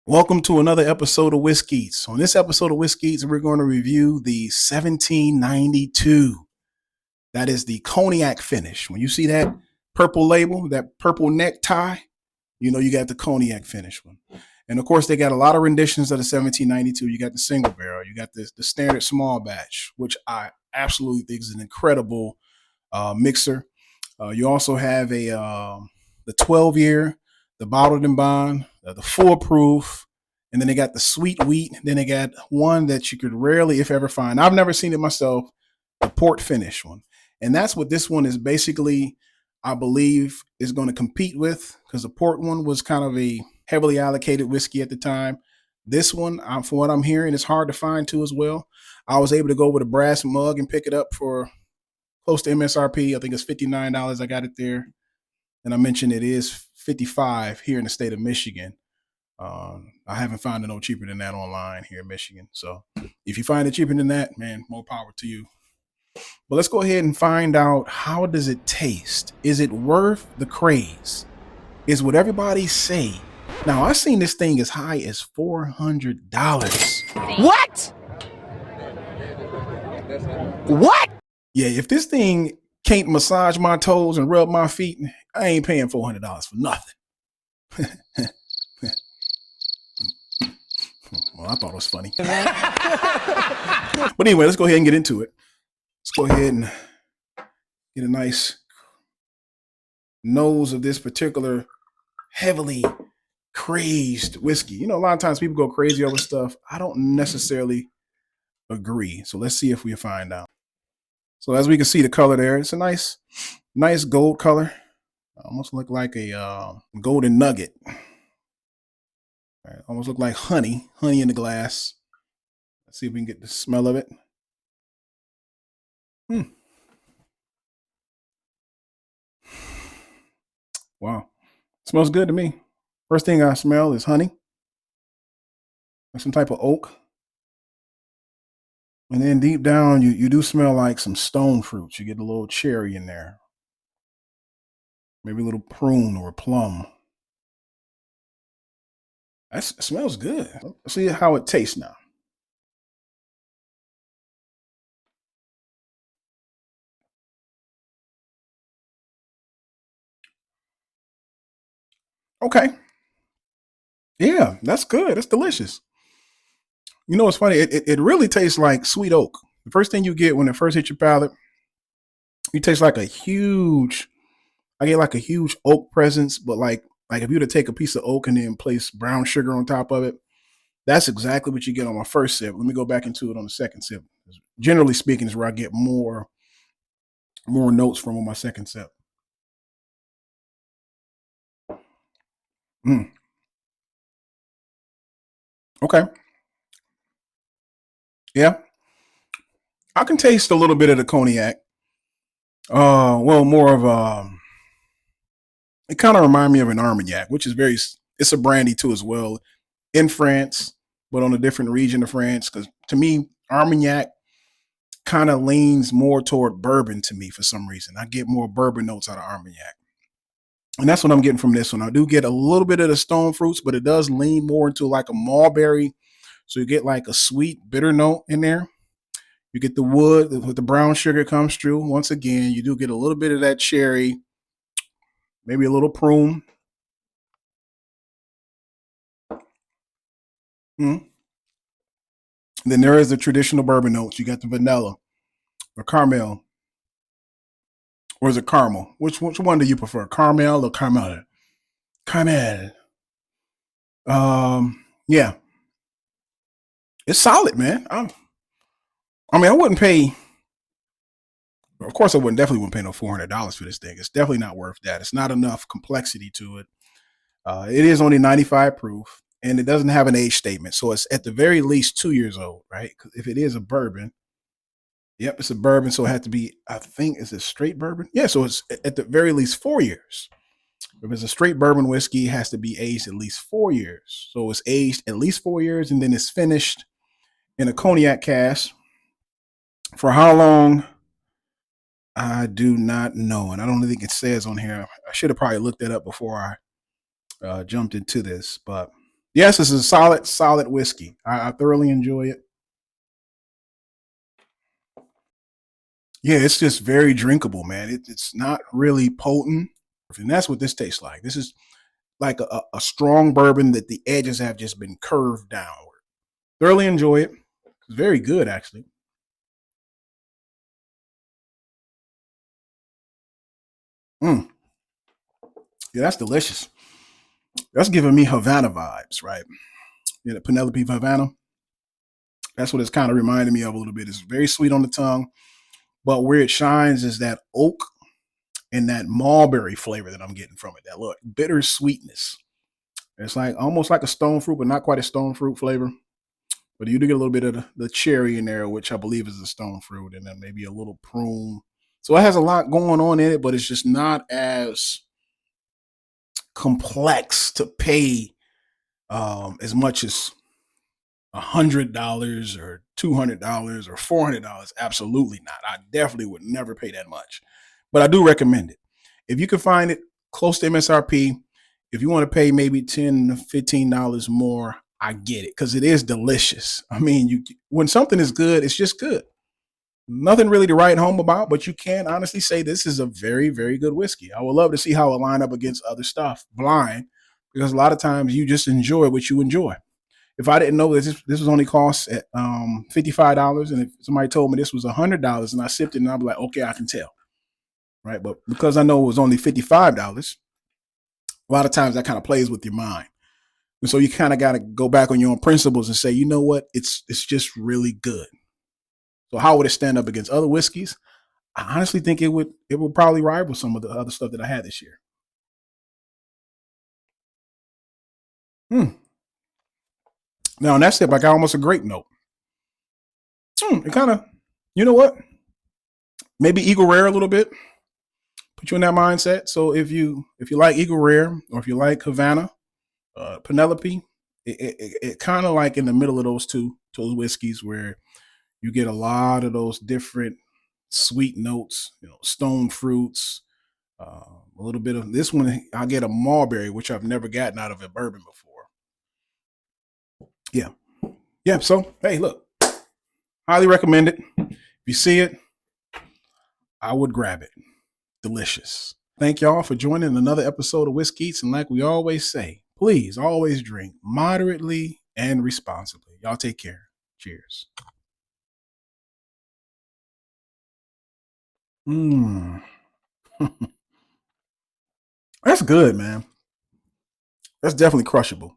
Welcome to another episode of Whiskey's. On this episode of Whiskey's, we're going to review the 1792. That is the Cognac finish. When you see that purple label, that purple necktie, you know you got the Cognac finish one. And of course, they got a lot of renditions of the 1792. You got the single barrel, you got the standard small batch, which I absolutely think is an incredible mixer. You also have the 12-year, the bottled and bond, the full proof, and then they got the sweet wheat. Then they got one that you could rarely, if ever, find. I've never seen it myself, the port finish one. And that's what this one is basically, I believe, is going to compete with, because the port one was kind of a heavily allocated whiskey at the time. This one, from what I'm hearing, is hard to find too as well. I was able to go with a brass mug and pick it up for close to MSRP. I think it's $59. I got it there. And I mentioned it is $55 here in the state of Michigan. I haven't found it no cheaper than that online here in Michigan. So if you find it cheaper than that, man, more power to you. But let's go ahead and find out, how does it taste? Is it worth the craze? Is what everybody say? Now, I've seen this thing as high as $400. What? What? Yeah, if this thing can't massage my toes and rub my feet, I ain't paying $400 for nothing. Well, I thought it was funny. But anyway, let's go ahead and get into it. Let's go ahead and get a nice nose of this particular heavily crazed whiskey. You know, a lot of times people go crazy over stuff. I don't necessarily agree. So let's see if we find out. So as we can see the color there, it's a nice gold color. Almost look like a golden nugget. Right, almost look like honey in the glass. Let's see if we can get the smell of it. Wow, smells good to me. First thing I smell is honey, like some type of oak. And then deep down, you do smell like some stone fruits. You get a little cherry in there. Maybe a little prune or a plum. That smells good. Let's see how it tastes now. Okay. Yeah, that's good. That's delicious. You know what's funny? It really tastes like sweet oak. The first thing you get when it first hits your palate, you taste like I get like a huge oak presence, but like if you were to take a piece of oak and then place brown sugar on top of it, that's exactly what you get on my first sip. Let me go back into it on the second sip. Generally speaking, is where I get more notes from on my second sip. Mm. Okay. Yeah. I can taste a little bit of the cognac. Well, more of it kind of reminds me of an Armagnac, which is it's a brandy too as well in France, but on a different region of France. Because to me, Armagnac kind of leans more toward bourbon to me for some reason. I get more bourbon notes out of Armagnac. And that's what I'm getting from this one. I do get a little bit of the stone fruits, but it does lean more into like a mulberry. So you get like a sweet, bitter note in there. You get the wood with the brown sugar comes through. Once again, you do get a little bit of that cherry, maybe a little prune. Mm. Then there is the traditional bourbon notes. You got the vanilla or caramel. Or is it caramel? Which one do you prefer? Caramel or caramel? Caramel. Yeah. It's solid, man. I mean, I wouldn't pay. Of course, definitely wouldn't pay no $400 for this thing. It's definitely not worth that. It's not enough complexity to it. It is only 95 proof, and it doesn't have an age statement, so it's at the very least 2 years old, right? Because if it is a bourbon, yep, it's a bourbon, so it had to be. I think it's a straight bourbon. Yeah, so it's at the very least 4 years. If it's a straight bourbon whiskey, it has to be aged at least 4 years. So it's aged at least 4 years, and then it's finished in a cognac cask. For how long? I do not know, and I don't think it says on here. I should have probably looked that up before I jumped into this, but Yes, it's a solid whiskey. I thoroughly enjoy it. Yeah, it's just very drinkable, man. It's not really potent, and that's what this tastes like. This is like a strong bourbon that the edges have just been curved downward. Thoroughly enjoy it. It's very good, actually. Mm, yeah, that's delicious. That's giving me Havana vibes, right? Yeah, the Penelope Havana. That's what it's kind of reminding me of a little bit. It's very sweet on the tongue, but where it shines is that oak and that mulberry flavor that I'm getting from it. That look bitter sweetness. It's like almost like a stone fruit, but not quite a stone fruit flavor. But you do get a little bit of the cherry in there, which I believe is a stone fruit, and then maybe a little prune. So it has a lot going on in it, but it's just not as complex to pay as much as $100 or $200 or $400. Absolutely not. I definitely would never pay that much, but I do recommend it. If you can find it close to MSRP, if you want to pay maybe $10 to $15 more, I get it because it is delicious. I mean, you when something is good, it's just good. Nothing really to write home about, but you can honestly say this is a very, very good whiskey. I would love to see how it line up against other stuff blind, because a lot of times you just enjoy what you enjoy. If I didn't know this was only cost at $55, and if somebody told me this was $100 and I sipped it, and I'd be like, okay, I can tell, right? But because I know it was only $55, a lot of times that kind of plays with your mind, and so you kind of got to go back on your own principles and say, you know what, it's just really good. So how would it stand up against other whiskeys? I honestly think it would probably rival some of the other stuff that I had this year. Hmm. Now on that sip, I got almost a grape note. It kind of, you know what? Maybe Eagle Rare a little bit. Put you in that mindset. So if you like Eagle Rare or if you like Havana, Penelope, it kind of like in the middle of those whiskeys where you get a lot of those different sweet notes, stone fruits, a little bit of this one. I get a mulberry, which I've never gotten out of a bourbon before. Yeah, yeah. So hey, look, highly recommend it. If you see it, I would grab it. Delicious. Thank y'all for joining another episode of Whiskey. And like we always say, please always drink moderately and responsibly. Y'all take care. Cheers. Mmm. That's good, man. That's definitely crushable.